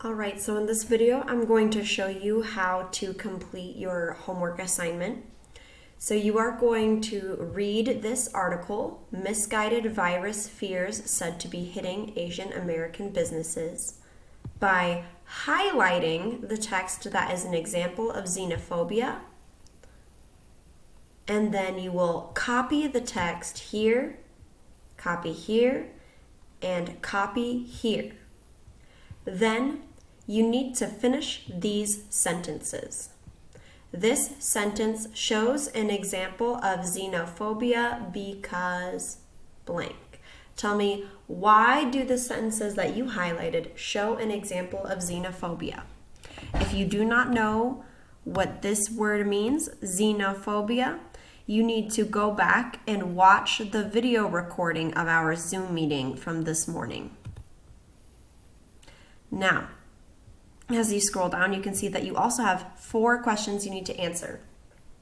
Alright, so in this video, I'm going to show you how to complete your homework assignment. So you are going to read this article, Misguided Virus Fears Said to be Hitting Asian American Businesses, by highlighting the text that is an example of xenophobia. And then you will copy the text here, and copy here. Then you need to finish these sentences. This sentence shows an example of xenophobia because blank. Tell me, why do the sentences that you highlighted show an example of xenophobia? If you do not know what this word means, xenophobia, you need to go back and watch the video recording of our Zoom meeting from this morning. Now, as you scroll down, you can see that you also have 4 questions you need to answer.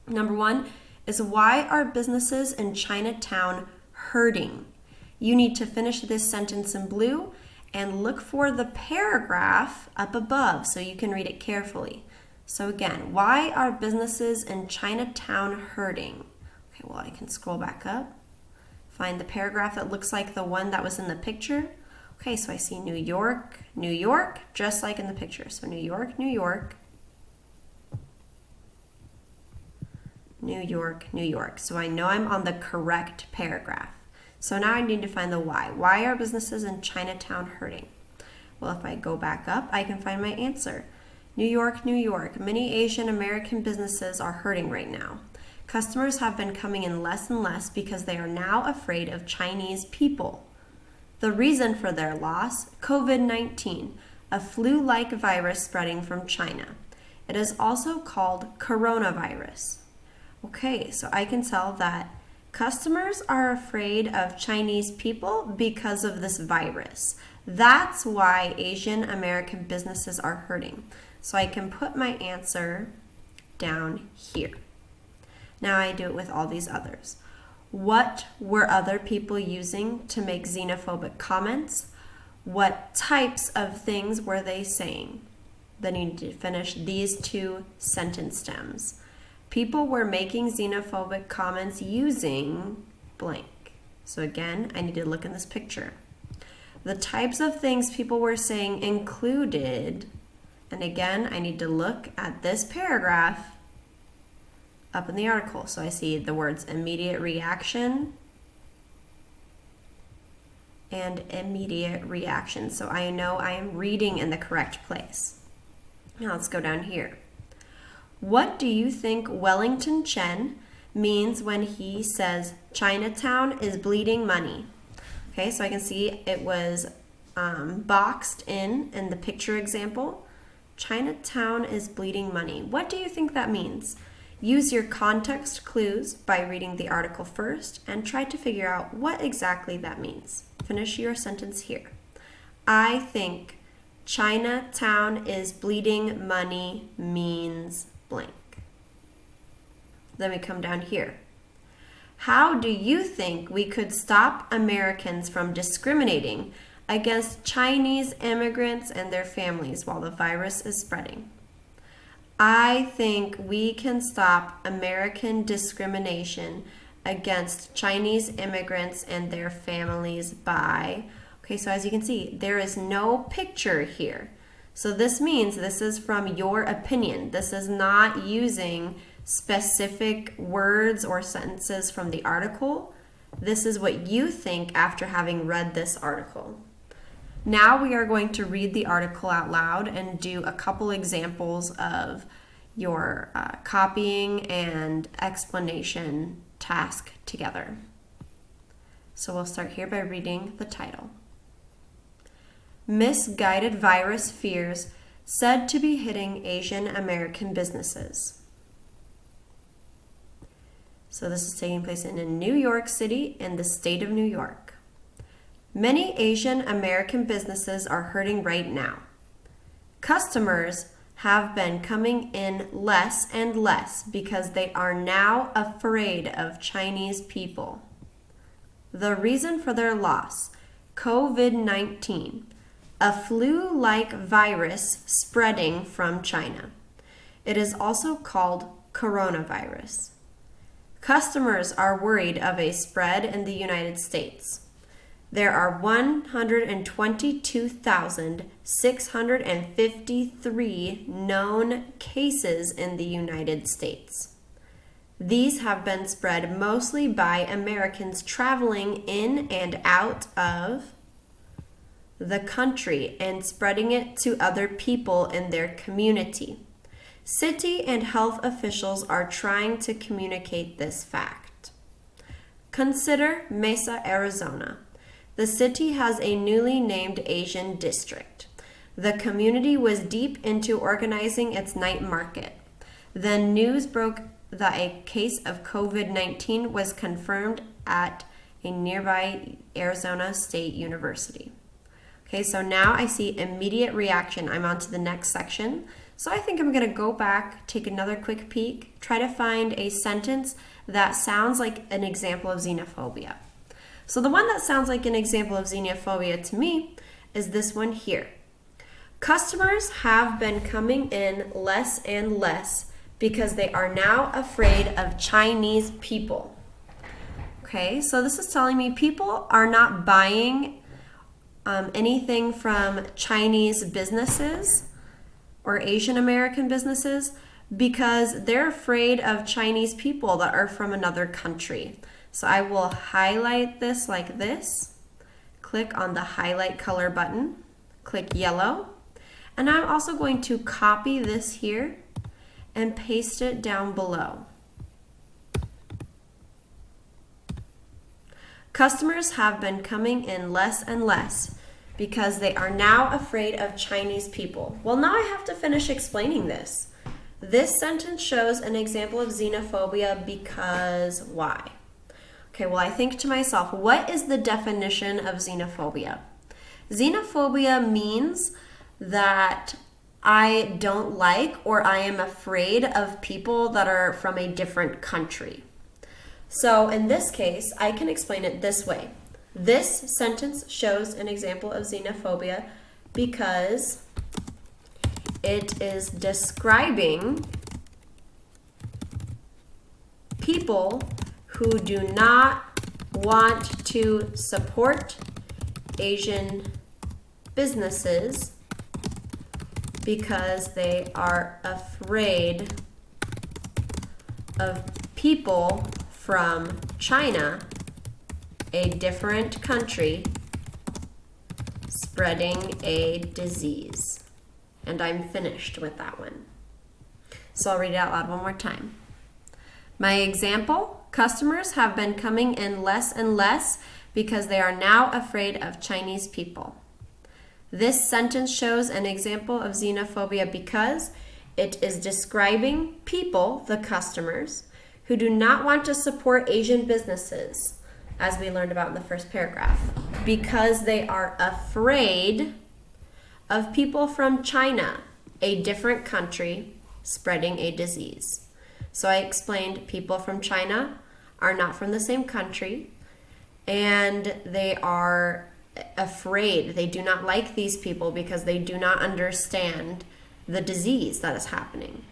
Number 1 is, why are businesses in Chinatown hurting? You need to finish this sentence in blue and look for the paragraph up above so you can read it carefully. So again, why are businesses in Chinatown hurting? Okay, well, I can scroll back up, find the paragraph that looks like the one that was in the picture. Okay, so I see New York, New York, just like in the picture. So New York, New York, New York, New York. So I know I'm on the correct paragraph. So now I need to find the why. Why are businesses in Chinatown hurting? Well, if I go back up, I can find my answer. New York, New York. Many Asian American businesses are hurting right now. Customers have been coming in less and less because they are now afraid of Chinese people. The reason for their loss, COVID-19, a flu-like virus spreading from China. It is also called coronavirus. Okay, so I can tell that customers are afraid of Chinese people because of this virus. That's why Asian American businesses are hurting. So I can put my answer down here. Now I do it with all these others. What were other people using to make xenophobic comments? What types of things were they saying? Then you need to finish these 2 sentence stems. People were making xenophobic comments using blank. So again, I need to look in this picture. The types of things people were saying included, and again, I need to look at this paragraph up in the article. So I see the words immediate reaction and immediate reaction. So I know I am reading in the correct place. Now let's go down here. What do you think Wellington Chen means when he says Chinatown is bleeding money? Okay, so I can see it was boxed in the picture example. Chinatown is bleeding money. What do you think that means? Use your context clues by reading the article first and try to figure out what exactly that means. Finish your sentence here. I think Chinatown is bleeding money means blank. Then we come down here. How do you think we could stop Americans from discriminating against Chinese immigrants and their families while the virus is spreading? I think we can stop American discrimination against Chinese immigrants and their families by, okay, so as you can see, there is no picture here. So this means this is from your opinion. This is not using specific words or sentences from the article. This is what you think after having read this article. Now we are going to read the article out loud and do a couple examples of your copying and explanation task together. So we'll start here by reading the title. Misguided virus fears said to be hitting Asian American businesses. So this is taking place in New York City in the state of New York. Many Asian American businesses are hurting right now. Customers have been coming in less and less because they are now afraid of Chinese people. The reason for their loss, COVID-19, a flu-like virus spreading from China. It is also called coronavirus. Customers are worried of a spread in the United States. There are 122,653 known cases in the United States. These have been spread mostly by Americans traveling in and out of the country and spreading it to other people in their community. City and health officials are trying to communicate this fact. Consider Mesa, Arizona. The city has a newly named Asian district. The community was deep into organizing its night market. Then news broke that a case of COVID-19 was confirmed at a nearby Arizona State University. Okay, so now I see immediate reaction. I'm on to the next section. So I think I'm going to go back, take another quick peek, try to find a sentence that sounds like an example of xenophobia. So the one that sounds like an example of xenophobia to me is this one here. Customers have been coming in less and less because they are now afraid of Chinese people. Okay, so this is telling me people are not buying anything from Chinese businesses or Asian American businesses because they're afraid of Chinese people that are from another country. So I will highlight this like this, click on the highlight color button, click yellow, and I'm also going to copy this here and paste it down below. Customers have been coming in less and less because they are now afraid of Chinese people. Well, now I have to finish explaining this. This sentence shows an example of xenophobia because why? Okay, well, I think to myself, what is the definition of xenophobia? Xenophobia means that I don't like or I am afraid of people that are from a different country. So in this case, I can explain it this way. This sentence shows an example of xenophobia because it is describing people who do not want to support Asian businesses because they are afraid of people from China, a different country, spreading a disease. And I'm finished with that one. So I'll read it out loud one more time. My example, customers have been coming in less and less because they are now afraid of Chinese people. This sentence shows an example of xenophobia because it is describing people, the customers, who do not want to support Asian businesses, as we learned about in the first paragraph, because they are afraid of people from China, a different country, spreading a disease. So I explained people from China are not from the same country, and they are afraid. They do not like these people because they do not understand the disease that is happening.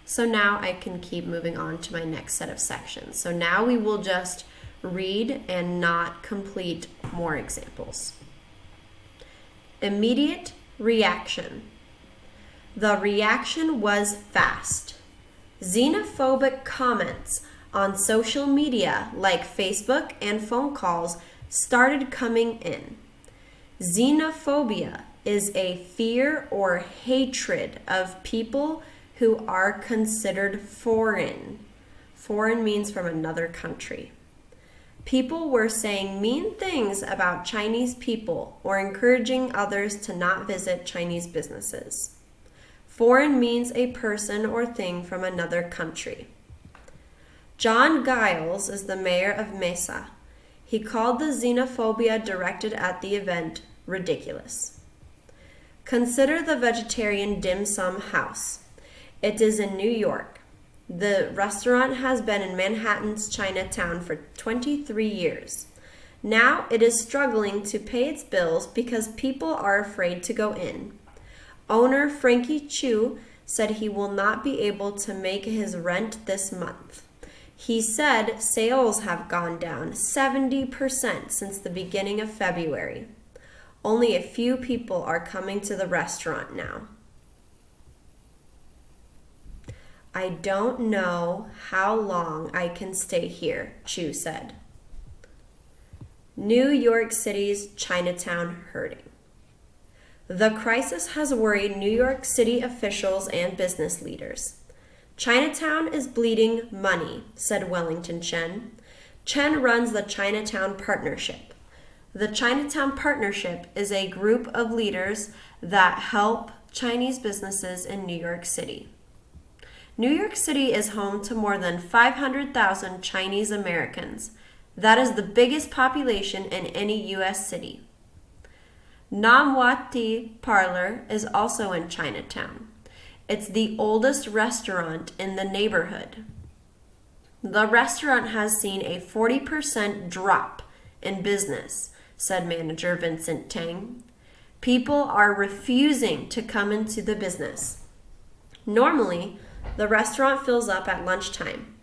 So now I can keep moving on to my next set of sections. So now we will just read and not complete more examples. Immediate reaction. The reaction was fast. Xenophobic comments on social media like Facebook and phone calls started coming in. Xenophobia is a fear or hatred of people who are considered foreign. Foreign means from another country. People were saying mean things about Chinese people or encouraging others to not visit Chinese businesses. Foreign means a person or thing from another country. John Giles is the mayor of Mesa. He called the xenophobia directed at the event ridiculous. Consider the vegetarian dim sum house. It is in New York. The restaurant has been in Manhattan's Chinatown for 23 years. Now it is struggling to pay its bills because people are afraid to go in. Owner Frankie Chu said he will not be able to make his rent this month. He said sales have gone down 70% since the beginning of February. Only a few people are coming to the restaurant now. I don't know how long I can stay here, Chu said. New York City's Chinatown hurting. The crisis has worried New York City officials and business leaders. Chinatown is bleeding money, said Wellington Chen. Chen runs the Chinatown Partnership. The Chinatown Partnership is a group of leaders that help Chinese businesses in New York City. New York City is home to more than 500,000 Chinese Americans. That is the biggest population in any U.S. city. Nam Wat Ti Parlor is also in Chinatown. It's the oldest restaurant in the neighborhood. The restaurant has seen a 40% drop in business, said manager Vincent Tang. People are refusing to come into the business. Normally, the restaurant fills up at lunchtime.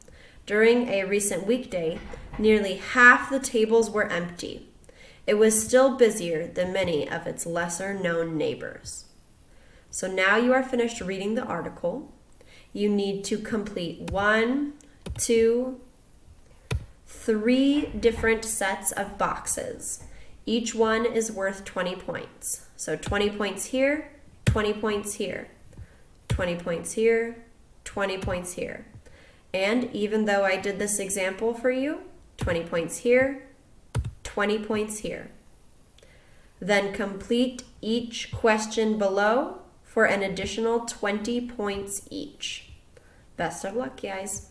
During a recent weekday, nearly half the tables were empty. It was still busier than many of its lesser-known neighbors. So now you are finished reading the article. You need to complete 1, 2, 3 different sets of boxes. Each one is worth 20 points. So 20 points here, 20 points here, 20 points here, 20 points here. And even though I did this example for you, 20 points here, 20 points here. Then complete each question below for an additional 20 points each. Best of luck, guys.